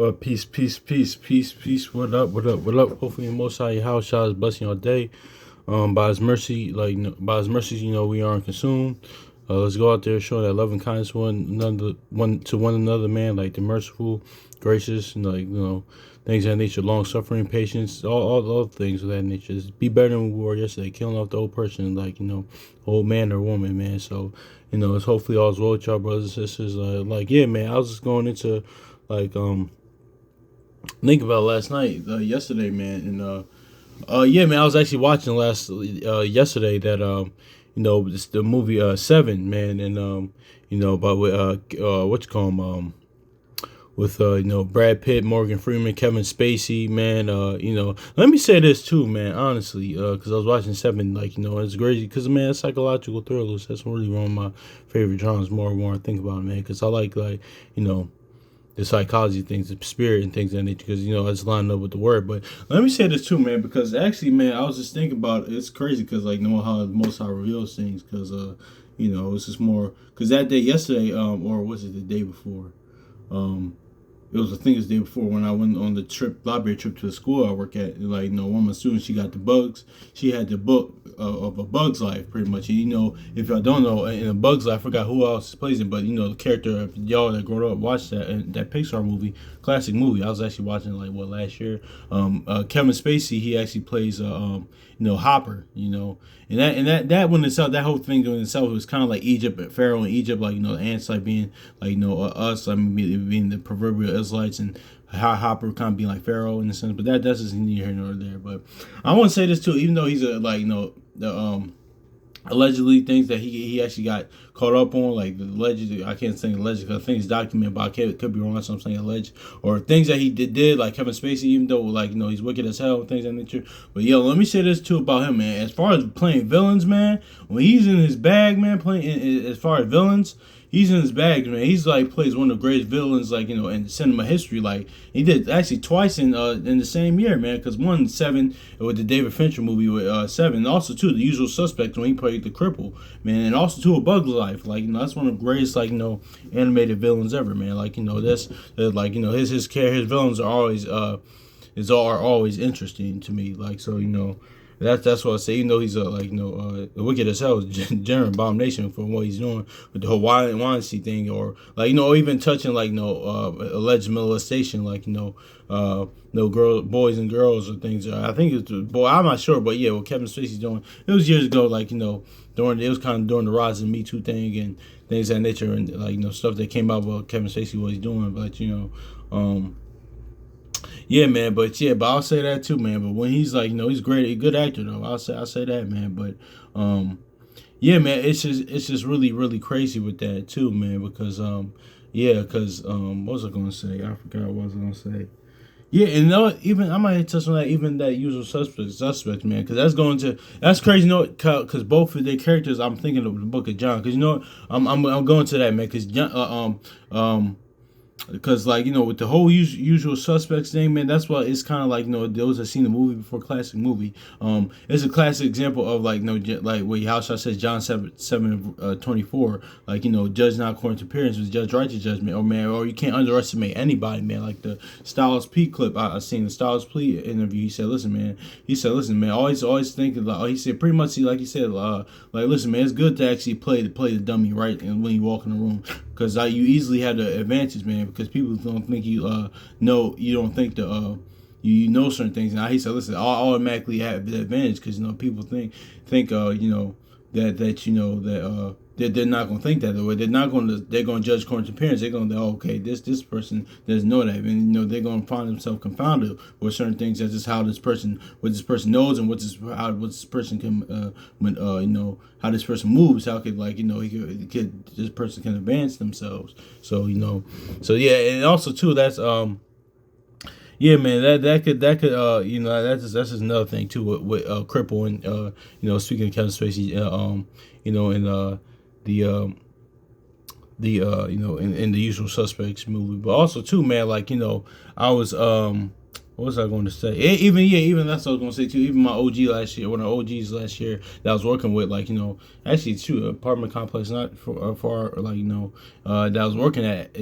Peace, peace, peace, peace, peace. What up? What up? What up? Hopefully, the Most High Yahweh Shah is blessing your day. By His mercy, by His mercies, we aren't consumed. Let's go out there, show that love and kindness one another, man. Like the merciful, gracious, and things of that nature, long suffering, patience, all things of that nature. Just be better than we were yesterday, killing off the old person, old man or woman, man. So, it's hopefully all's well with y'all, brothers and sisters. Yeah, man. I was just going into think about last night, yesterday, man, and yeah, man, I was actually watching yesterday that it's the movie Seven, man, and but with what you call him, with Brad Pitt, Morgan Freeman, Kevin Spacey, man. Let me say this too, man. Honestly, because I was watching Seven, it's crazy because man, psychological thrillers. That's really one of my favorite genres. More and more I think about it, man, because I like the psychology things, the spirit and things of that nature, because it's lined up with the word. But let me say this too, man, because actually, man, I was just thinking about it. It's crazy because know how the Most High reveals things, because it's just more because that day yesterday, or was it the day before? It was, I think it was the day before when I went on the library trip to the school I work at. One of my students, she got the bugs. She had the book of A Bug's Life, pretty much. And, if y'all don't know, in A Bug's Life, I forgot who else plays it, but the character of y'all that grew up watched that Pixar movie, classic movie. I was actually watching last year. Kevin Spacey, he actually plays Hopper. And that one itself, that whole thing in itself was kind of like Egypt, Pharaoh in Egypt, the ants being us, being the proverbial Israelites, and how Hopper kind of being like Pharaoh in a sense. But that's just neither here nor there. But I want to say this too, even though he's allegedly things that he actually got caught up on, allegedly, I can't say alleged because I think it's documented, but could be wrong, so I'm saying alleged, or things that he did like Kevin Spacey, even though he's wicked as hell, things of that nature. But let me say this too about him, man. As far as playing villains, man, when he's in his bag, man, playing as far as villains, he's in his bag, man. He's plays one of the greatest villains, in cinema history. He did actually twice in the same year, man. Because one, Seven, with the David Fincher movie with Seven, and also two, The Usual Suspects when he played the cripple, man, and also two, A Bug's Life. That's one of the greatest animated villains ever, man. His villains are always always interesting to me. That's what I say. Even though he's wicked as hell, general abomination for what he's doing with the Hawaiian Weinstein thing, or even touching alleged molestation, boys and girls or things. I think it's boy. I'm not sure, but yeah, what Kevin Spacey's doing. It was years ago, during it was kind of during the rise of the Me Too thing and things of that nature, and stuff that came out about Kevin Spacey what he's doing, but yeah, man, but I'll say that too, man. But when he's he's great, a good actor though. I'll say that, man. But yeah, man, it's just really, really crazy with that too, man. Because what was I gonna say? I forgot what I was gonna say. Yeah, and even I might touch on that, even that Usual Suspect, man, because that's crazy, because both of their characters, I'm thinking of the Book of John, because I'm going to that, man, because because with the whole Usual Suspects thing, man, that's why it's kind of those that seen the movie before, classic movie. It's a classic example of what how should I say, John 7:24, judge not according to appearance, but judge righteous judgment, or you can't underestimate anybody, man. The Styles P clip, I seen the Styles P interview. He said, listen, man, always thinking he said pretty much he said listen, man, it's good to actually play the dummy, right, and when you walk in the room, because you easily have the advantage, man, because people don't think you don't think you know certain things. And he said, listen, I automatically have the advantage because people think that they're not going to think that way. They're going to judge according to appearance. They're going to okay, this person doesn't know that, and they're going to find themselves confounded with certain things. That's just how what this person knows, and what this person can how this person moves. How could this person can advance themselves. So yeah, and also too, that's yeah, man, that could that's just another thing too with Cripple and speaking of Kevin Spacey, in in the Usual Suspects movie, but also too, man, I was what what was I going to say? Even that's what I was going to say too. Even my OG last year, one of the OGs last year that I was working with, like, actually too, apartment complex not far, like, that I was working at,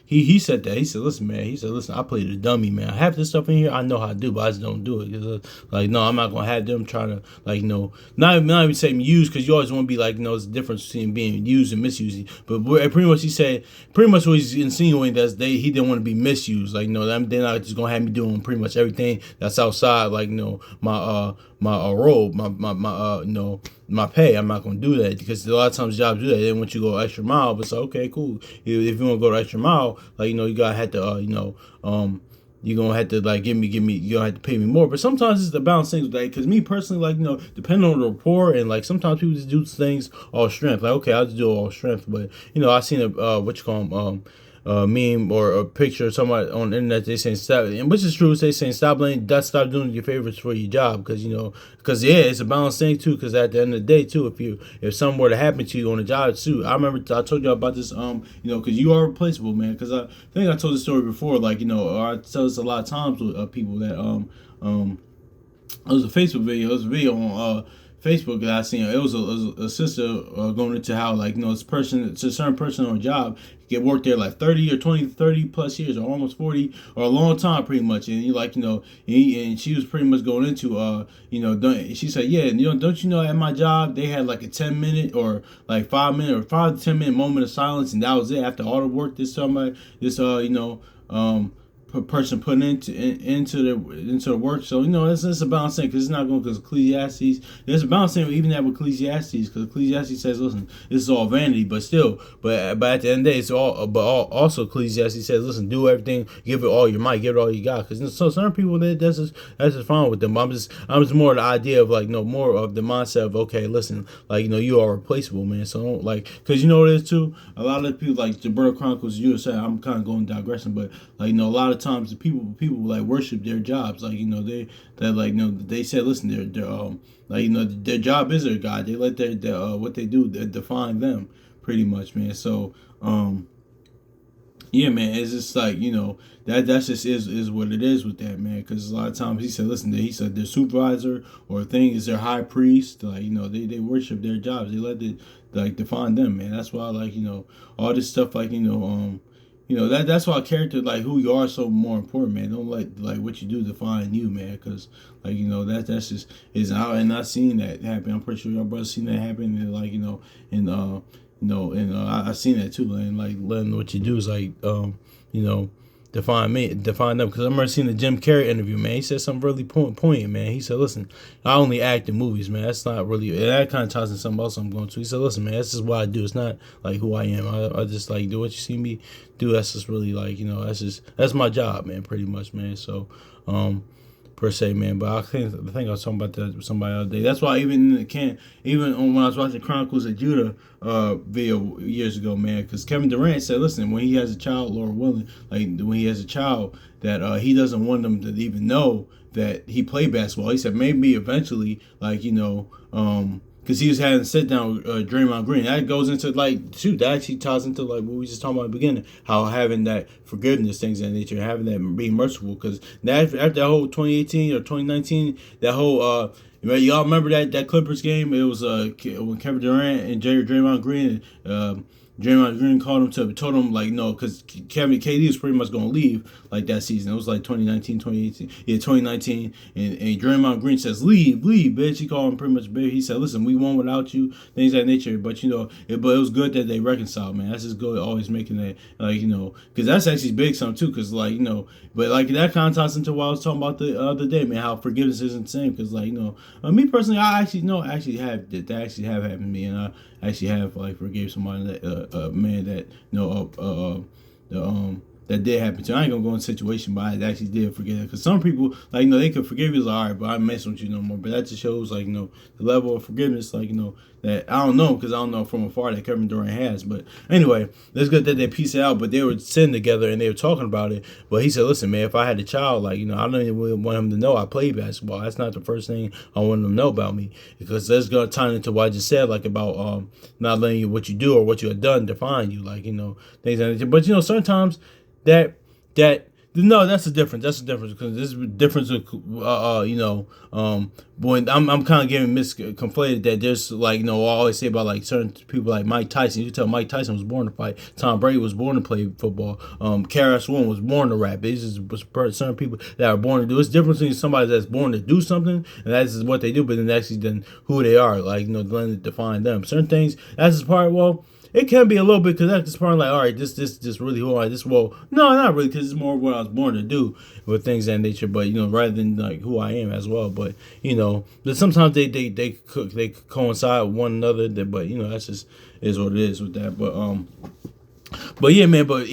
he said that. He said, listen, man. He said, listen, I played a dummy, man. Half this stuff in here I know how to do, but I just don't do it. 'Cause, like, no, I'm not gonna have them trying to, like, not even saying use, because you always want to be like, there's a difference between being used and misused. But pretty much he said, pretty much what he's insinuating that he didn't want to be misused. Like, they're not just gonna have me doing pretty much everything that's outside, like, my role, my pay. I'm not gonna do that, because a lot of times jobs do that. They want you to go extra mile, but it's like, okay, cool. If you want to go the extra mile, like, you gotta have to, you're gonna have to, like, you're gonna have to pay me more. But sometimes it's the balance things, like, because me personally, like, depending on the rapport, and like sometimes people just do things all strength. Like, okay, I'll just do it all strength. But I seen meme or a picture of somebody on the internet. They saying stop, and which is true. They saying stop doing your favorites for your job, because it's a balance thing too. Because at the end of the day too, if something were to happen to you on the job too, I remember I told you about this because you are replaceable, man. Because I think I told the story before, like, or I tell this a lot of times with people that it was a Facebook video. It was a video on Facebook that I seen. It was a sister going into how, like, it's a certain person on a job get worked there like 30 or 20, 30 plus years, or almost 40, or a long time pretty much. And and she was pretty much going into she said, yeah, don't you know, at my job they had like a 10-minute or like 5-minute or 5 to 10-minute moment of silence, and that was it after all the work person putting into the work. So it's a balance thing, because it's not going, because Ecclesiastes, there's a balance thing even that with Ecclesiastes, because Ecclesiastes says, listen, this is all vanity, but at the end of the day, it's also Ecclesiastes says, listen, do everything, give it all your might, give it all you got. Because so some people, that's just fine with them. I'm just more of the idea of, like, more of the mindset of, okay, listen, like, you are replaceable, man. So don't, like, because what it is too, a lot of people, like the Bird Chronicles, you said, I'm kind of going digressing, but, like, a lot of times the people like worship their jobs, like, they said, listen, their job is their God. They let their what they do define them, pretty much, man. So yeah, man, it's just like, that's just is what it is with that, man. Because a lot of times he said, listen, he said their supervisor or thing is their high priest. Like, they worship their jobs. They let it, like, define them, man. That's why, like, all this stuff, like, that's why character, like, who you are, is so more important, man. Don't let, like, what you do define you, man. Because, like, that's just is out, and I've seen that happen. I'm pretty sure your brother seen that happen, and, like, I've seen that too, and, like, letting what you do is, like, define them. Because I remember seeing the Jim Carrey interview, man. He said something really poignant, man. He said, listen, I only act in movies, man. That's not really, and that kind of ties into something else I'm going to. He said, listen, man, that's just what I do. It's not like who I am. I just, like, do what you see me do. That's just really, like, that's my job, man, pretty much, man. So per se, man. But I think I was talking about that with somebody the other day. That's why even when I was watching Chronicles of Judah video years ago, man, because Kevin Durant said, listen, when he has a child, Lord willing, like, when he has a child, that he doesn't want them to even know that he played basketball. He said maybe eventually, like, because he was having a sit down with Draymond Green. That goes into, like, that actually ties into, like, what we just talking about at the beginning, how having that forgiveness, things of that nature, having that being merciful. Because after that whole 2018 or 2019, that whole y'all remember that Clippers game? It was when Kevin Durant and Draymond Green. Draymond Green told him, like, no, because KD was pretty much going to leave, like, that season. It was like 2019, 2018. Yeah, 2019. And Draymond Green says, leave, bitch. He called him pretty much bitch. He said, listen, we won without you, things of that nature. But, but it was good that they reconciled, man. That's just good, always making that, like, because that's actually big something, too. Because, like, but, like, that kind of ties into what I was talking about the other day, man, how forgiveness isn't the same. Because, like, me personally, I actually have happened to me. And I actually have, like, forgave somebody that man that that did happen to. I ain't gonna go in a situation, but I actually did forget it. Because some people, like, they could forgive you, like, all right, but I ain't messing with you no more. But that just shows, like, the level of forgiveness, like, that I don't know, because I don't know from afar that Kevin Durant has. But anyway, it's good that they pieced it out. But they were sitting together and they were talking about it. But he said, listen, man, if I had a child, like, I don't even want him to know I play basketball. That's not the first thing I want him to know about me. Because that's gonna tie into what I just said, like, about not letting you what you do or what you have done define you, like, things like that. But sometimes that No, that's the difference. That's the difference because this is the difference of when I'm kind of getting conflated that there's like I always say about like certain people like Mike Tyson. You can tell Mike Tyson was born to fight. Tom Brady was born to play football. KRS One was born to rap. It's just certain people that are born to do. It's different between somebody that's born to do something and that's just what they do, but then actually then who they are, like letting it define them. Certain things that's just part. Well, it can be a little bit because that's just part of like, all right, this really who I this well, no, not really because it's more what I was born to do with things of that nature. But rather than like who I am as well. But but sometimes they coincide with one another. But that's just is what it is with that. But yeah, man. But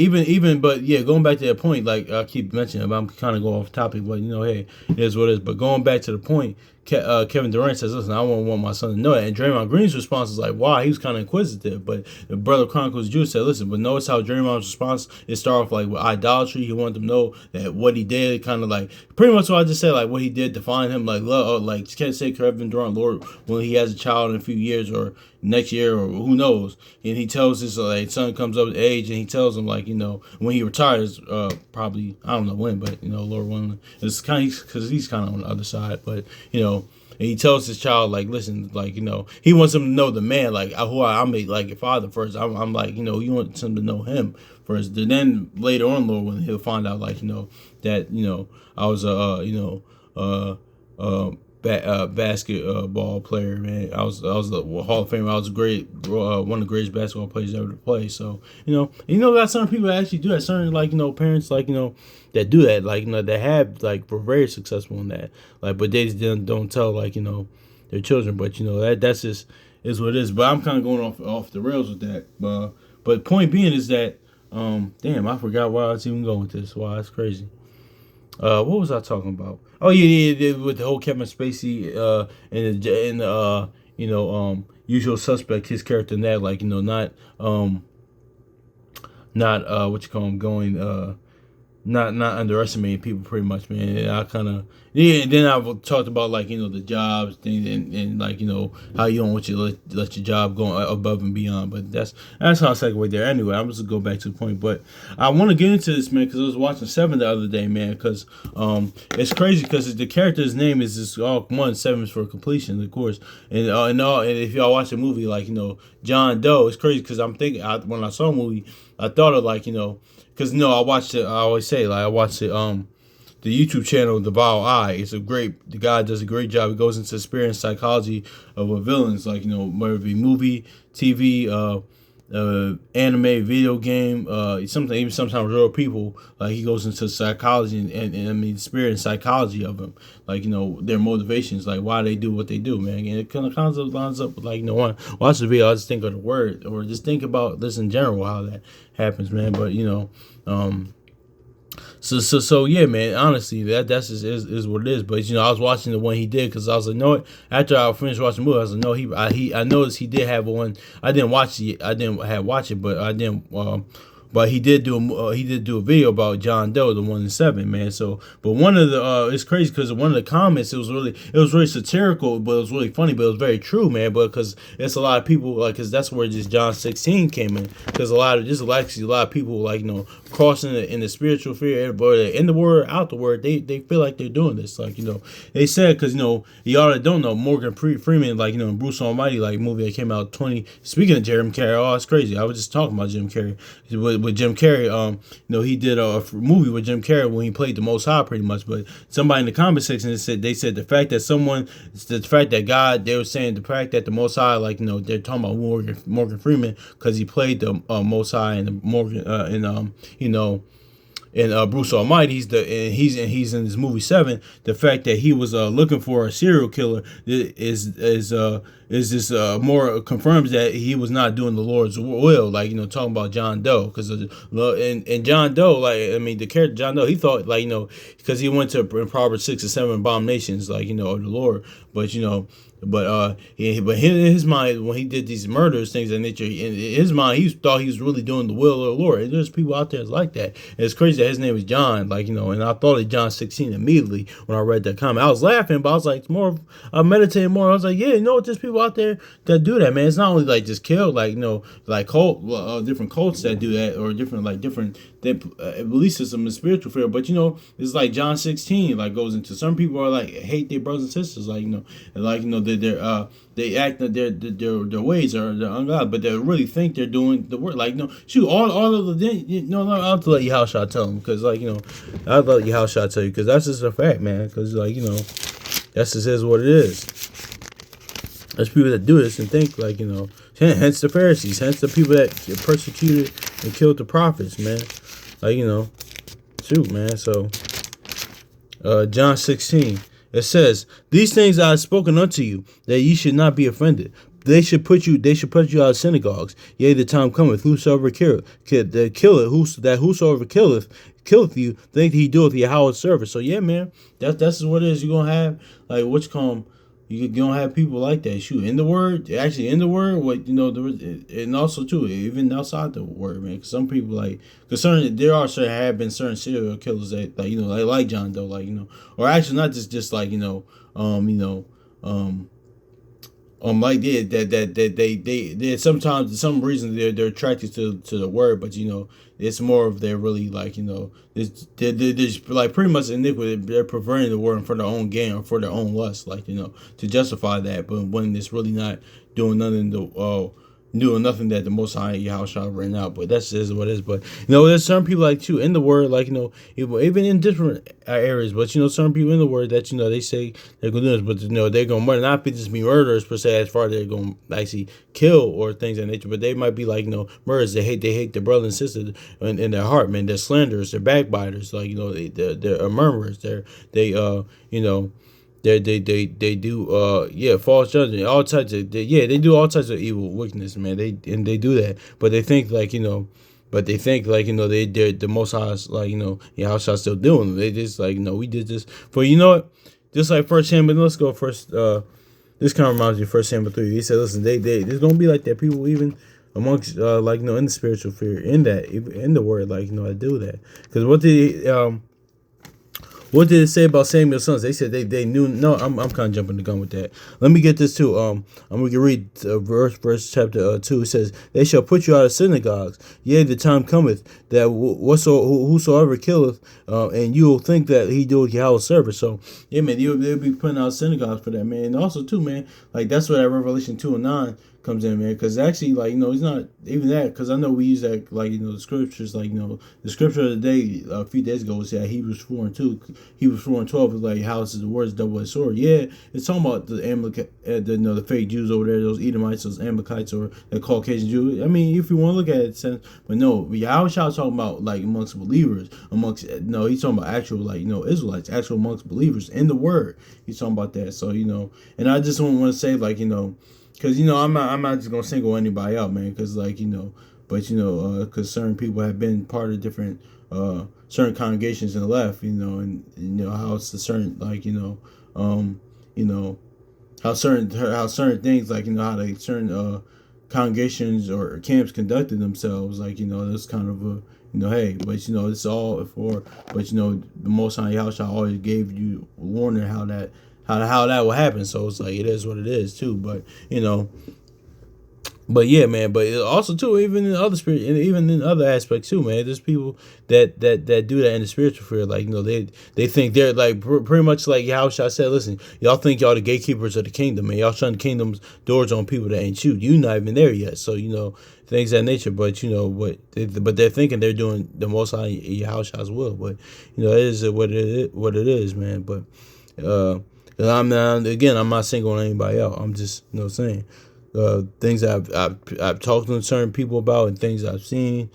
but yeah, going back to that point, like I keep mentioning, I'm kind of going off topic, but hey, it is what it is. But going back to the point, Kevin Durant says, "Listen, I want my son to know it." And Draymond Green's response is like, "Why?" He was kind of inquisitive, but the Brother Chronicles Jew said, "Listen, but notice how Draymond's response it started off like with idolatry. He wanted them to know that what he did, kind of like pretty much what I just said, like what he did define him, like love, like can't say Kevin Durant, Lord, when he has a child in a few years or next year or who knows." And he tells his like son comes up with age, and he tells him like when he retires, probably I don't know when, but Lord willing, it's kind of because he's kind of on the other side, but and he tells his child like, listen, like he wants him to know the man, like who I'm like your father first. I'm like you want him to know him first. And then later on, Lord, when he'll find out like that I was basketball player, man. I was a Hall of Famer. I was a great one of the greatest basketball players ever to play. So got certain people that actually do that. Certain parents that do that, that have were very successful in that. But they just don't tell their children. But that's just is what it is. But I'm kind of going off the rails with that. But point being is that damn, I forgot why I was even going with this. Wow, that's crazy. What was I talking about? Oh yeah, with the whole Kevin Spacey and the Usual Suspect, his character in that, not what you call him, going not underestimating people pretty much, man. And I kind of and then I talked about the jobs thing and how you don't want you to let your job go above and beyond. But that's how I segue there. Anyway, I'm just gonna go back to the point. But I want to get into this, man, because I was watching Seven the other day, man. Because it's crazy because the character's name is just one Seven is for completion, of course. And if y'all watch the movie, John Doe, it's crazy because I'm thinking when I saw the movie, I thought of because I watched it. I always say I watched it. The YouTube channel, The Vile Eye. The guy does a great job. He goes into the spirit and psychology of what villains, whether it be movie, TV, anime, video game, sometimes real people. He goes into psychology and I mean the spirit and psychology of them, their motivations, why they do what they do, man. And it kind of lines up with when I watch the video, I just think of the word or just think about this in general, how that happens, man. But So yeah, man. Honestly, that's just is what it is. But I was watching the one he did because I was like, no. After I finished watching the movie, I was like, no. I noticed he did have one. I didn't watch it. I didn't have watch it, but I didn't. But he did do a video about John Doe, the one in Seven, man. So, but one of the it's crazy because one of the comments it was really satirical, but it was really funny, but it was very true, man. But because it's a lot of people because that's where just John 16 came in because a lot of people crossing in the spiritual sphere, but in the word, out the word, they feel like they're doing this, they said because y'all that don't know Morgan Freeman, in Bruce Almighty, movie that came out 20. Speaking of Jim Carrey, oh, it's crazy. I was just talking about Jim Carrey. With Jim Carrey, he did a movie with Jim Carrey when he played the Most High, pretty much. But somebody in the comment section said the fact that God, they were saying the fact that the Most High, they're talking about Morgan Freeman because he played the Most High and Morgan and Bruce Almighty, he's in this movie Seven. The fact that he was looking for a serial killer is this more confirms that he was not doing the Lord's will, talking about John Doe, because and John Doe, the character John Doe, he thought because he went to in Proverbs 6 or 7 abominations, of the Lord, but But in his mind, when he did these murders, things of nature, in his mind, he thought he was really doing the will of the Lord. And there's people out there that's like that. And it's crazy that his name is John, and I thought of John 16 immediately when I read that comment. I was laughing, but I was like, it's more, I meditated more. I was like, yeah, there's people out there that do that, man. It's not only just kill, cult, different cults that do that, or different belief system is spiritual fear. But it's like John 16 like goes into, some people are like hate their brothers and sisters, like like they act that their ways are they're ungodly, but they really think they're doing the work. Like shoot, all of the I'll have to let you how shall I tell them, because I'll let you how shall I tell you, because that's just a fact, man. Because that's just is what it is. There's people that do this and think hence the Pharisees, hence the people that persecuted and killed the prophets, man. Shoot, man. So, John 16, it says, "These things I have spoken unto you, that ye should not be offended. They should put you out of synagogues. Yea, the time cometh, whosoever whosoever killeth you, think he doeth Yahweh's service." So yeah, man, that's what it is. You're gonna have you're gonna have people like that. Shoot, in the word, what and also too, even outside the word, man. Because some people have been certain serial killers that like John Doe, or actually not just like like they sometimes some reason they're attracted to the word, but it's more of they're really they're like pretty much iniquity. They're perverting the word for their own gain or for their own lust, to justify that. But when it's really not doing nothing that the Most High Yahushua ran out. But that's just what it is. But there's certain people in the word, even in different areas. But certain people in the word that they say they're gonna do this, but they're gonna murder, not just be murderers per se, as far as they're gonna actually kill or things of that nature. But they might be murderers. They hate their brother and sister in their heart, man. They're slanderers. They're backbiters. They're murmurers. They do false judgment, all types of they do all types of evil wickedness, man. They do that, but they think they're the Most High's Yahushua still doing them. They just we did this for what, just like First Samuel. Let's go first. This kind of reminds me of 1 Samuel 3. He said, listen, there's gonna be like that people even amongst in the spiritual fear, in the word, I do that, because what did it say about Samuel's sons? They said they knew. No, I'm kind of jumping the gun with that. Let me get this too. I'm going to read verse chapter 2. It says, "They shall put you out of synagogues. Yea, the time cometh that whosoever killeth, and you will think that he doeth Yahweh's service." So yeah, man, they'll be putting out synagogues for that, man. And also too, man, that's where that Revelation 2:9 comes in, man, because actually it's not even that, because I know we use that the scriptures, the scripture of the day a few days ago was Hebrews 4:2. Hebrews 4:12 is how is the words double-edged sword. Yeah, it's talking about the the fake Jews over there, those Edomites, those Amalekites, or the Caucasian Jews. I mean, if you want to look at it, but no, Yahushua talking about amongst believers, he's talking about actual Israelites, actual amongst believers in the word. He's talking about that. So and I just want to say because I'm not just gonna single anybody out, man. Because but because certain people have been part of different certain congregations in the left, and how it's a certain how certain things how they certain congregations or camps conducted themselves, that's kind of a hey, but it's all for, but the Most High Yahushua always gave you warning how that will happen. So it's it is what it is too. But but yeah, man. But also too, even in other spirit, and even in other aspects too, man. There's people that do that in the spiritual fear. They think they're pretty much Yahushua said, listen, y'all think y'all the gatekeepers of the kingdom, man. Y'all shutting the kingdom's doors on people that ain't shoot. You not even there yet. So things of that nature. But but they're thinking they're doing the Most High Yahushua's will. But it is what it is, man. But I'm not singling anybody out. I'm just saying things I've talked to certain people about and things I've seen.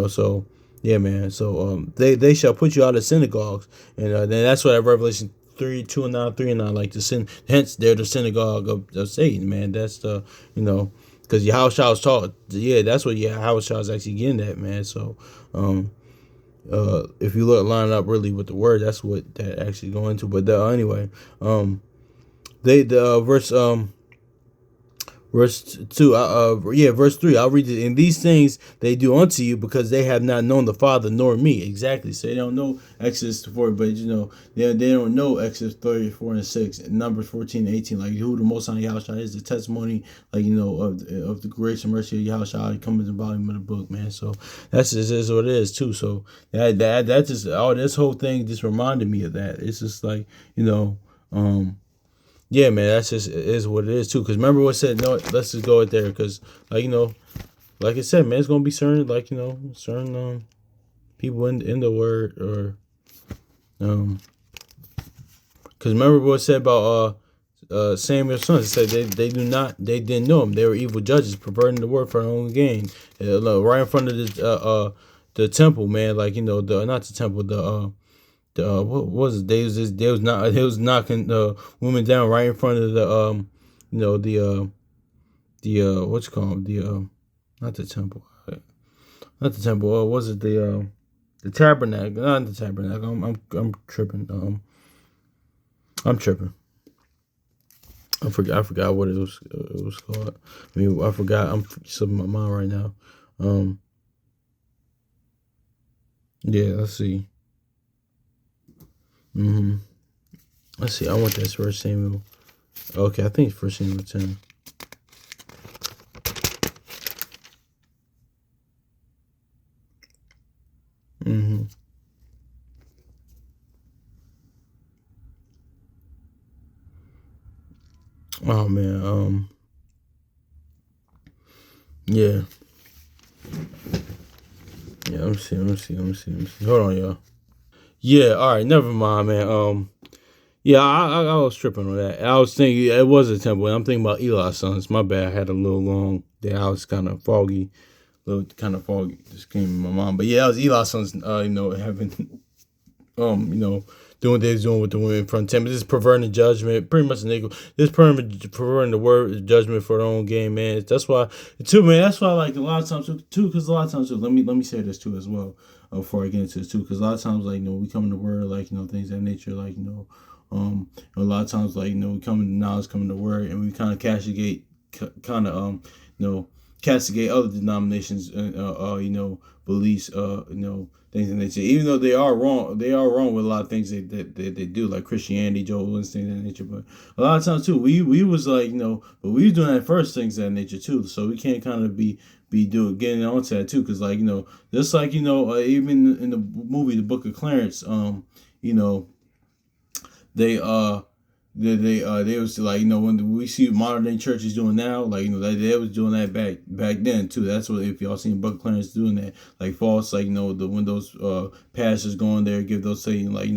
So yeah, man. So they shall put you out of synagogues, and then that's what Revelation 3:2-9, 3:9, the sin. Hence, they're the synagogue of Satan, man. That's the because Yahushua was taught. Yeah, that's what Yahushua was actually getting at, man. So if you line up really with the word, that's what that actually go into. But anyway, verse 2. Yeah, verse 3. I'll read it. And these things they do unto you because they have not known the Father nor me. Exactly. So they don't know Exodus 4, but they don't know Exodus 34 and 6, and Numbers 14 and 18, like who the Most High Yahushua is, the testimony, like of the grace and mercy of Yahushua come in the volume of the book, man. So that's just is what it is too. So that just this whole thing just reminded me of that. It's just like yeah, man, that's just is what it is too. Because remember what said, no, let's just go it there. Because like I said, man, it's gonna be certain certain people in the word or because remember what said about Samuel's sons. It said they didn't know him. They were evil judges, perverting the word for their own gain. Right in front of the temple, man. Like the not the temple, what was it? They was knocking women down right in front of the what's it called, not the temple, was it the tabernacle? Not the tabernacle. I'm tripping. I'm tripping. I forgot what it was called. I mean, I forgot. I'm slipping my mind right now. Yeah, let's see. Let's see. I want this First Samuel. Okay, I think it's First Samuel 10. Oh man. Yeah. Yeah. Let me see. Hold on, y'all. Yeah. All right. Never mind, man. Yeah, I was tripping on that. I was thinking it was a temple. I'm thinking about Eli's sons. My bad. I had a little long day. I was kind of foggy. Just came in my mind. But yeah, that was Eli's sons. Having doing what they was doing with the women in front of Tim. This is perverting judgment. Pretty much this perverting the word judgment for their own game, man. That's why too, man. That's why like a lot of times too, because a lot of times too. Let me say this too as well before I get into this too, because a lot of times like we come in the word like things of that nature like a lot of times like we come into knowledge, come into word, and we kind of castigate other denominations beliefs things in nature, even though they are wrong with a lot of things they do, like Christianity, Jehovah's, things of that nature. But a lot of times too, we was like but we was doing that first, things of that nature too. So we can't kind of be getting onto that too, because like just like even in the movie The Book of Clarence, they they was like when we see modern day churches doing now, like they was doing that back then too. That's what, if y'all seen Buck Clarence doing that, like false, like when those pastors go in there give those saying like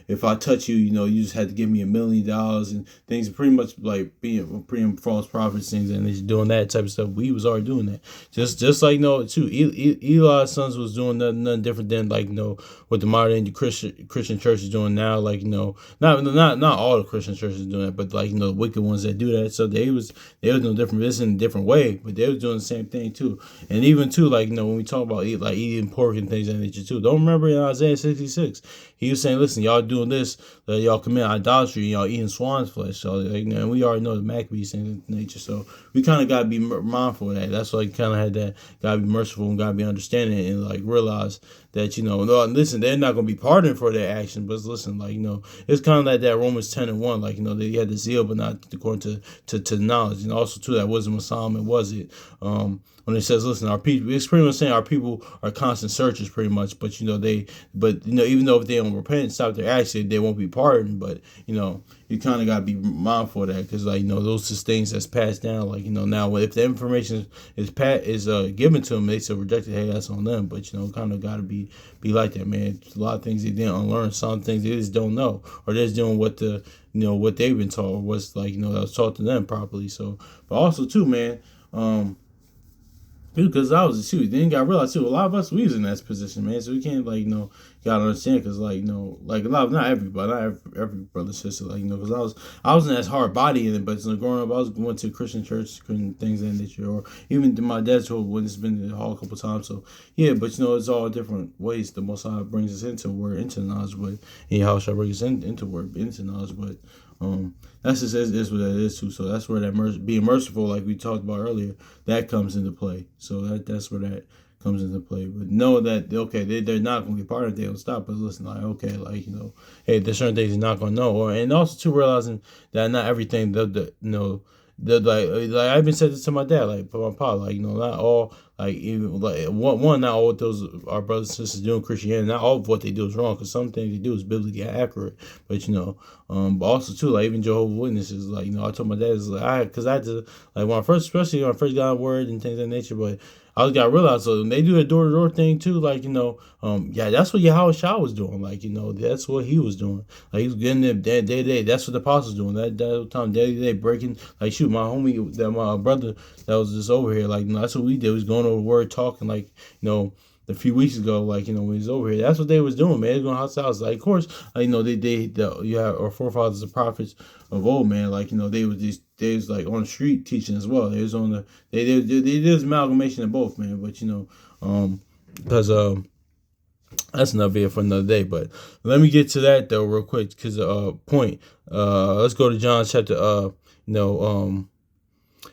if I touch you, you just had to give me $1 million and things, pretty much like being pretty false prophets things, and they're doing that type of stuff. We was already doing that, just like too. Eli's sons was doing nothing different than like what the modern day Christian church is doing now, like not all the Christian churches doing that, but like the wicked ones that do that. So they was no different. This in a different way, but they was doing the same thing too. And even too, like when we talk about eating pork and things of that nature too. Don't remember in Isaiah 66, he was saying, listen, y'all doing this, y'all commit idolatry, and y'all eating swine's flesh. So like, and we already know the Maccabees things of nature. So we kind of gotta be mindful of that. That's why you kind of had that. Gotta be merciful and gotta be understanding and like realize that no, listen, they're not gonna be pardoned for their actions, but listen, like it's kind of like that Romans 10:1, like they had the zeal, but not according to knowledge, and also too that wisdom of Solomon was it. When it says, listen, our people, it's pretty much saying our people are constant searchers, pretty much, but even though if they don't repent and stop their action, they won't be pardoned. But you kind of gotta be mindful of that, because like those is things that's passed down. Like now if the information is given to them, they still reject it. Hey, that's on them. But kind of gotta be like that, man. A lot of things they didn't unlearn. Some things they just don't know, or they're just doing what what they've been taught, or what's like that was taught to them properly. So, but also too, man. Because I was a shoot. Then got realized too. A lot of us we was in that position, man. So we can't like gotta understand, because like like a lot of, not everybody, not every brother sister, like because I wasn't as hard body in it, but growing up I was going to Christian church and things of that nature, or even to my dad's home when it's been to the hall a couple times. So yeah, but it's all different ways the Most High brings us into word, into knowledge, but and how shall bring us into word, into knowledge, but that's just is what that is too. So that's where that being merciful, like we talked about earlier, that comes into play. So that's where that comes into play. But know that okay, they're not going to be part of it. They don't stop. But listen, like okay, like hey, there's certain things you're not going to know, and also too realizing that not everything like I even said this to my dad, like my pop, like not all, like even like one not all of those our brothers and sisters doing Christianity, not all of what they do is wrong, because some things they do is biblically accurate, but but also too, like even Jehovah's Witnesses, like I told my dad, is like because I had to, like especially when I first got on word and things of that nature, but I was gotta realize, so when they do the door to door thing too, like yeah, that's what Yahweh Shah was doing, like that's what he was doing, like he was getting them day to day. That's what the apostles doing that time, day to day, breaking, like shoot, my homie, that my brother that was just over here, like that's what we did, was going over word, talking, like a few weeks ago, like when he was over here, that's what they was doing, man. They was going house to house, like of course, you have our forefathers, the prophets of old, man, like they was like on the street teaching as well. They was on the they did amalgamation of both, man. But because that's another video for another day. But let me get to that though real quick, because point. Let's go to John chapter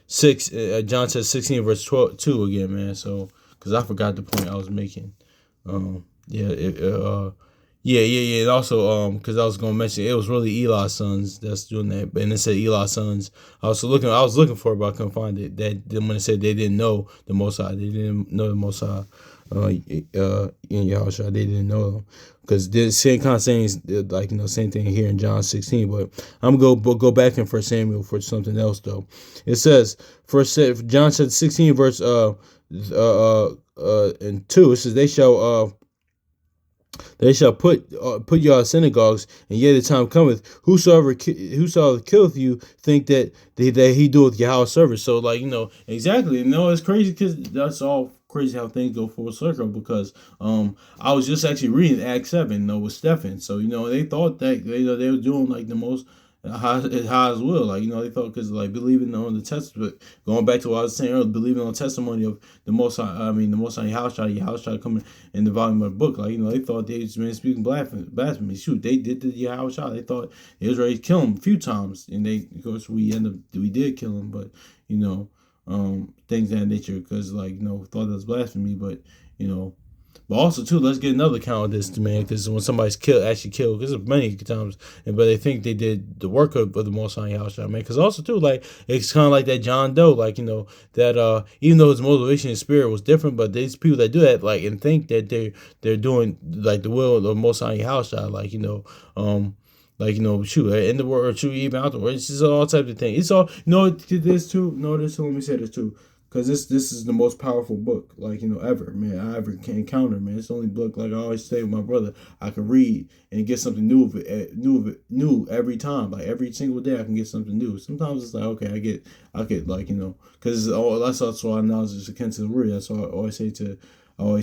6. John says 16 verse 2 again, man. So because I forgot the point I was making. Yeah. And also, because I was gonna mention, it was really Eli's sons that's doing that, and it said Eli's sons. I was looking for it, but I couldn't find it. That when it said they didn't know the Most High, they didn't know the Most High. In Yahushua, they didn't know them, because the same kind of sayings, like same thing here in John 16. But I'm gonna go back in 1 Samuel for something else though. It says John said 16 verse and 2. It says they shall put you out of synagogues, and yet the time cometh, whosoever killeth you think that he doeth Yahweh's service. So like exactly, it's crazy, because that's all crazy how things go full circle, because I was just actually reading Acts 7 with Stephen. So they thought that they were doing like the most high as will, like they thought, because like believing on the testament, going back to what I was saying earlier, believing on the testimony of the Most High, the Most High Yahushua coming in the volume of the book, like they thought they just been speaking blasphemy. Shoot, they did the Yahushua. They thought they was ready to kill him a few times, and of course we did kill him, but things of that nature, because like thought that was blasphemy, but But also too, let's get another account of this, man, because when somebody's actually killed, because many times, but they think they did the work of the Most High Yahushua, man. Because also too, like it's kind of like that John Doe, like that even though his motivation and spirit was different, but these people that do that, like, and think that they're doing like the will of the Most High Yahushua, shoot, in the world, or shoot, even out the world. It's just all types of things. It's all, this too. Let me say this too. Because this is the most powerful book, like, ever, man, I ever can encounter, man. It's the only book, like I always say with my brother, I can read and get something new of it, new every time. Like, every single day I can get something new. Sometimes it's like, okay, I get like, because that's also why knowledge is akin to the river. That's why I always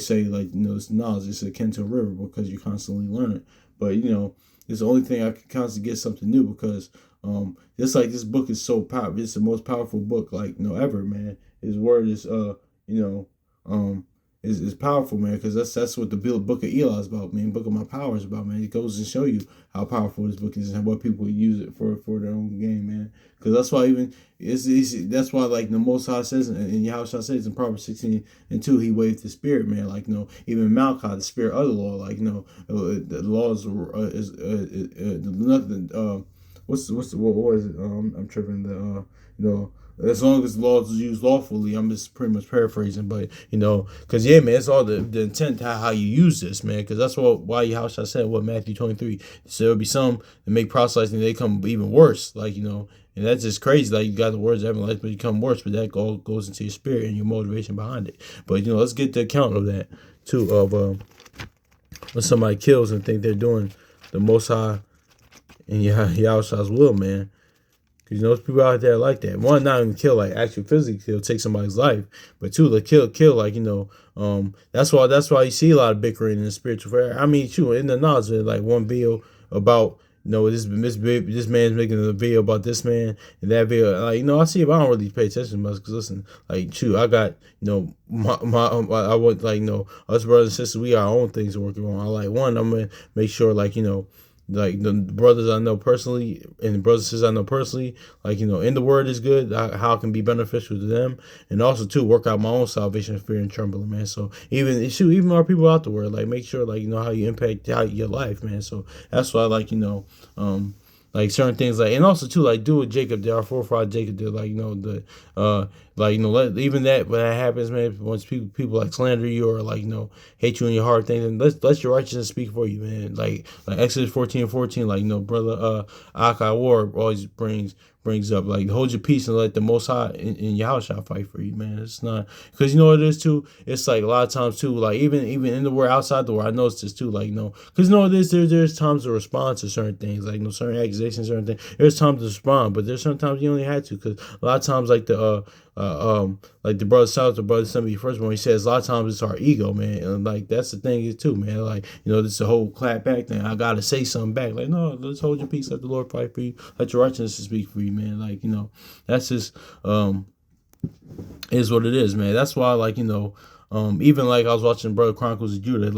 say, like, this knowledge is akin to a river, because you constantly learn it. But, it's the only thing I can constantly get something new, because just like this book is so powerful. It's the most powerful book, like, ever, man. His word is is powerful, man, because that's what the book of Eli is about, man. Book of my power is about, man. It goes to show you how powerful this book is and what people use it for their own game, man. Because that's why that's why, like, the Most High says, and Yahushua says in Proverbs 16:2, he waved the spirit, man. Like, even Malachi, the spirit of the law, like, the law is nothing. What was it? I'm tripping. As long as the law is used lawfully, I'm just pretty much paraphrasing, but because man, it's all the intent how you use this, man. Because that's why Yahushua said what Matthew 23. So there'll be some that make proselyting, they come even worse, like and that's just crazy. Like, you got the words of heaven life, but you come worse, but that all goes into your spirit and your motivation behind it. But let's get the account of that too, of when somebody kills and think they're doing the Most High and Yahushua's will, man. Because you know, there's people out there like that. One, not even kill, like actually physically kill, take somebody's life, but two, like kill, like that's why you see a lot of bickering in the spiritual fair. I mean, true, in the knowledge, like one video about this man's making a video about this man and that video. Like I see it, but I don't really pay attention much. Because listen, like shoot, I got my I want us brothers and sisters. We got our own things to work on. I like one. I'm gonna make sure like the brothers I know personally and the brothers and sisters I know personally, in the word is good, how it can be beneficial to them, and also to work out my own salvation, fear and trembling, man. So even our people out the word, like make sure how you impact your life, man. So that's why like certain things, and also too, do what Jacob did, our forefather Jacob did, let even that when that happens, man, once people slander you or hate you in your heart, things, and let your righteousness speak for you, man. Like Exodus 14:14, brother Akai Ward always brings up, hold your peace and let the Most High in your house shall fight for you, man. It's not, because what it is too. It's a lot of times too, even in the word, outside the word, I noticed this too, because it is, there's times to respond to certain things, certain accusations, certain things. There's times to respond, but there's sometimes you only had to, because a lot of times the brother South, the brother somebody first one, he says a lot of times it's our ego, man, and that's the thing is too, man. This is a whole clap back thing. I gotta say something back. No, let's hold your peace. Let the Lord fight for you. Let your righteousness speak for you, man. That's just is what it is, man. That's why even I was watching Brother Chronicles of Judah,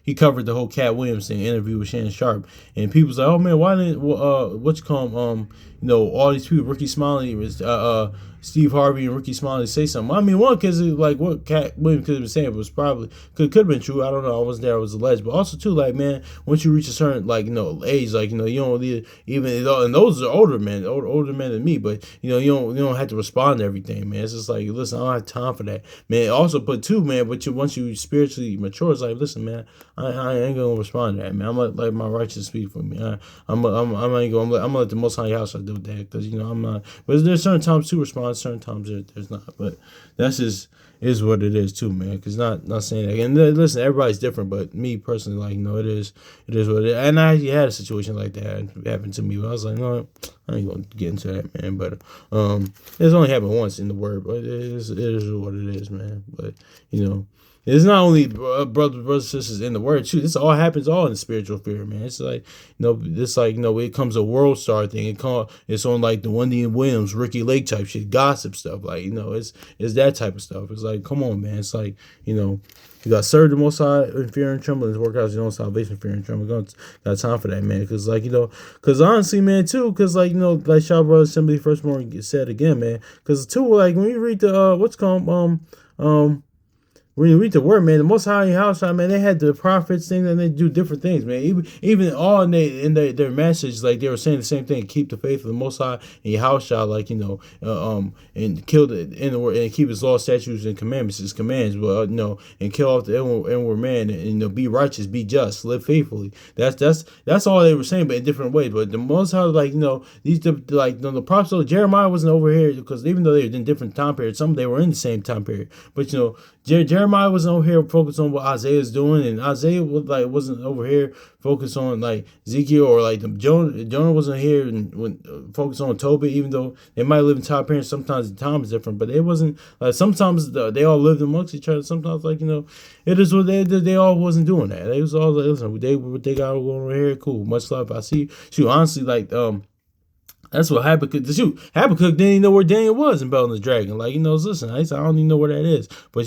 he covered the whole Cat Williams thing, interview with Shannon Sharp, and people's like, oh man, why didn't what you call all these people, Ricky Smiley, Steve Harvey and Ricky Smiley say something. I mean, one, because what Cat Williams could have been saying was probably could have been true. I don't know. I wasn't there. I was alleged. But also too, man, once you reach a certain age, you don't even, and those are older men than me. But you don't have to respond to everything, man. It's just listen, I don't have time for that, man. Also, but too, man. But once you spiritually mature, it's listen, man, I ain't gonna respond to that, man. I'm gonna let my righteousness speak for me. I'm gonna let the Most High house do that, because I'm not. But there's certain times to respond. Certain times there's not, but that's just is what it is too, man. Because not saying that. And listen, everybody's different, but me personally, it is what it is. And I actually had a situation like that happen to me, but I was like, no, I ain't gonna get into that, man. But it's only happened once in the word, but it is what it is, man. But it's not only brothers and sisters in the word too. This all happens all in the spiritual sphere, man. It's it comes a world star thing. It's on the Wendy and Williams, Ricky Lake type shit, gossip stuff. It's that type of stuff. It's come on, man. It's you got to serve the Most High in fear and trembling. Work out your own salvation, fear and trembling. Got time for that, man. Because because honestly, man, too, because Shaw Brothers Assembly first morning said again, man. Because too, when you read the what's called when you read the word, man, the Most High in your house, man, they had the prophets things and they do different things, man. Even all in their message, they were saying the same thing: keep the faith of the Most High in your house, and kill the word and keep His law, statutes, and commandments, His commands, but and kill off the inward man, and be righteous, be just, live faithfully. That's all they were saying, but in different ways. But the Most High, the prophets, Jeremiah wasn't over here, because even though they were in different time periods, some they were in the same time period, but Jeremiah wasn't over here focused on what Isaiah's doing, and Isaiah wasn't over here focused on Ezekiel, or Jonah wasn't here and focused on Tobit, even though they might live in time periods. Sometimes the time is different, but it wasn't sometimes they all lived amongst each other. Sometimes it is what they all wasn't doing that. They was all listen, they got going over here, cool, much love. I see. Shoot, honestly, that's what Habakkuk. Habakkuk didn't even know where Daniel was in Bell and the Dragon. Listen, I don't even know where that is. But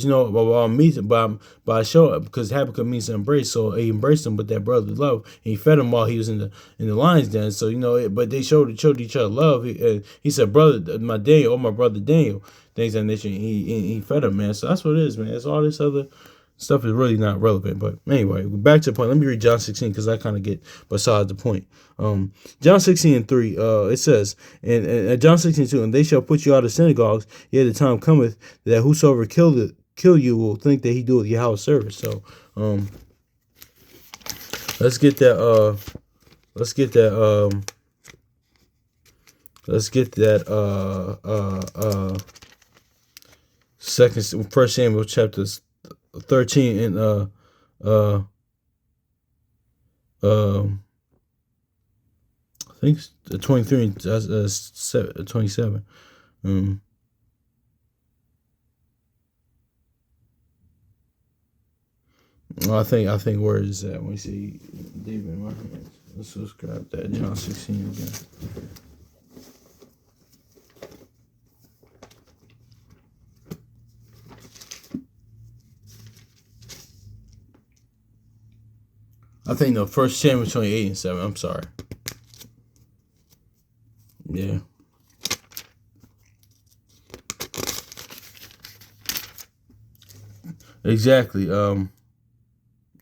by show up, because Habakkuk means to embrace, so he embraced him with that brotherly love, and he fed him while he was in the lion's den. So but they showed each other love. He said, "Brother, my Daniel, my brother Daniel." Things that nature. He fed him, man. So that's what it is, man. It's all this other stuff is really not relevant. But anyway, back to the point. Let me read John 16, because I kind of get beside the point. John 16:3, it says, and John 16:2, and they shall put you out of synagogues, yet the time cometh that whosoever kill you will think that he doeth your house service. So let's get that First Samuel chapter 13 and think it's 23 and 27. I think where is that? When we see David in my hands. Let's grab that John 16 again. I think the first Samuel 28 and 7. I'm sorry. Yeah. Exactly. No,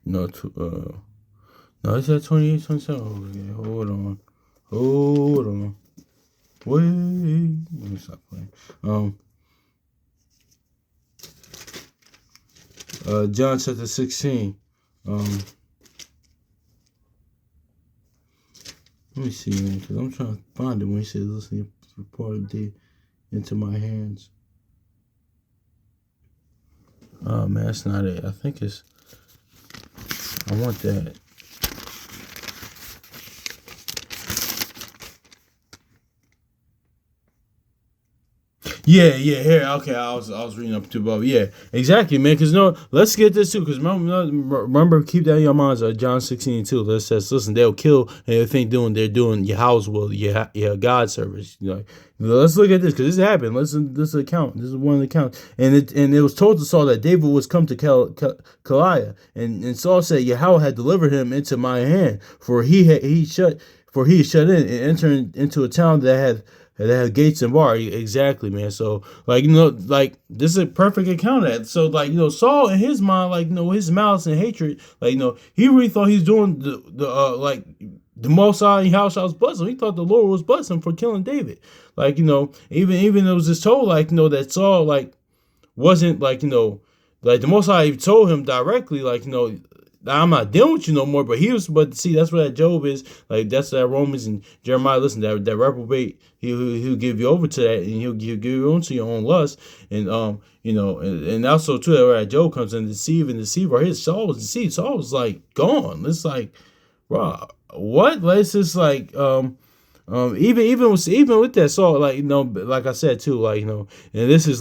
no, it's at 28, 27. Okay, hold on. Wait, let me stop playing. John chapter 16. Let me see, man, because I'm trying to find it when he says, "Listen, you part of the into my hands." Oh man, that's not it. I think it's. I want that. Yeah, here. Okay, I was reading up too above. Yeah, exactly, man. Because no, let's get this too. Because remember, keep that in your minds. John 16 too. That says, listen, they'll kill and they think they're doing Yahweh's will, your God service. Let's look at this because this happened. Listen, this account. This is one of the accounts, and it was told to Saul that David was come to Keilah, and Saul said, Yahweh had delivered him into my hand, for he shut in and entered into a town that had gates and bars. Exactly, man. So, this is a perfect account of that. So, Saul in his mind, his malice and hatred, he really thought he was doing the Most High Yahweh was blessing him. He thought the Lord was blessing him for killing David. Even it was just told, that Saul, wasn't, the Most High told him directly, I'm not dealing with you no more. But see, that's what that Job is. That's that Romans and Jeremiah. Listen, that reprobate, he'll give you over to that, and he'll give you over to your own lust. And and also too, that Job comes and deceive. Or his Saul was deceived. Saul was gone. It's bro, what? It's just even with that Saul, like I said too, and this is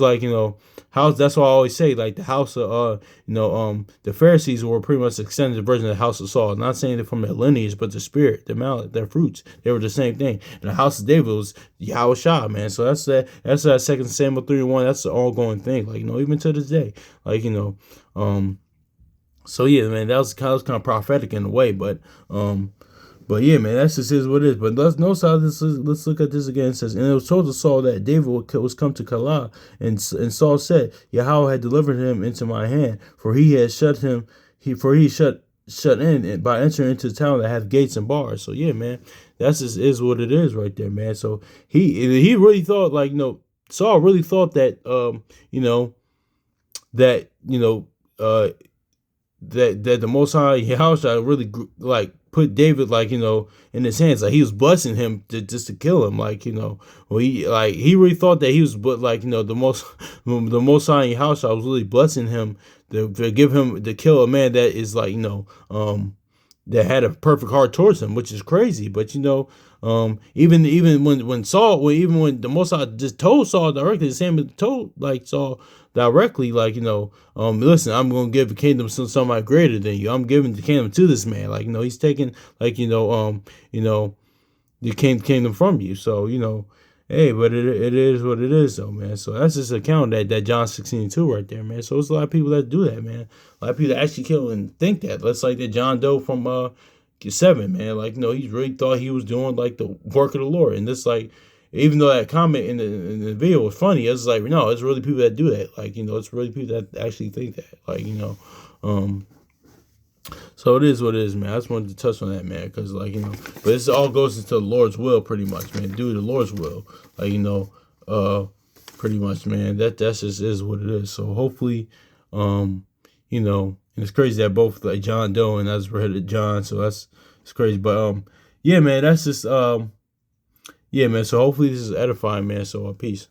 house. That's why I always say the house of the Pharisees were pretty much extended version of the house of Saul. Not saying it from their lineage, but the spirit, their mallet, their fruits, they were the same thing. And the house of David was Yahweh Shah, man. So that's that. That's that 2 Samuel 3:1. That's the ongoing thing. Even to this day, So yeah, man, that was kind of prophetic in a way, but yeah, man, that's just is what it is. But let's look at this again. It says, and it was told to Saul that David was come to Keilah, and Saul said, Yahweh had delivered him into my hand, for he had shut in by entering into the town that hath gates and bars. So yeah, man, that's just is what it is right there, man. So he really thought Saul really thought that that the Most High Yahweh really put David in his hands, he was blessing him just to kill him, he really thought that he was, but the Most High Yahweh was really blessing him to give him to kill a man that is that had a perfect heart towards him, which is crazy. But even when Saul, even when the Most High just told Saul directly, the same told Saul directly, listen, I'm gonna give the kingdom to somebody greater than you. I'm giving the kingdom to this man. He's taking the kingdom from you. So hey, but it is what it is, though, man. So that's just an account that John 16:2 right there, man. So it's a lot of people that do that, man. A lot of people that actually kill and think that. That's like that John Doe from 7, man. He really thought he was doing the work of the Lord, and this even though that comment in the video was funny, it's no, it's really people that do that. It's really people that actually think that. So it is what it is, man. I just wanted to touch on that, man, because but this all goes into the Lord's will, pretty much, man. Do the Lord's will, pretty much, man. That's just is what it is. So hopefully, and it's crazy that both John Doe and that's read John, so it's crazy. But yeah, man, that's just yeah, man. So hopefully this is edifying, man. So peace.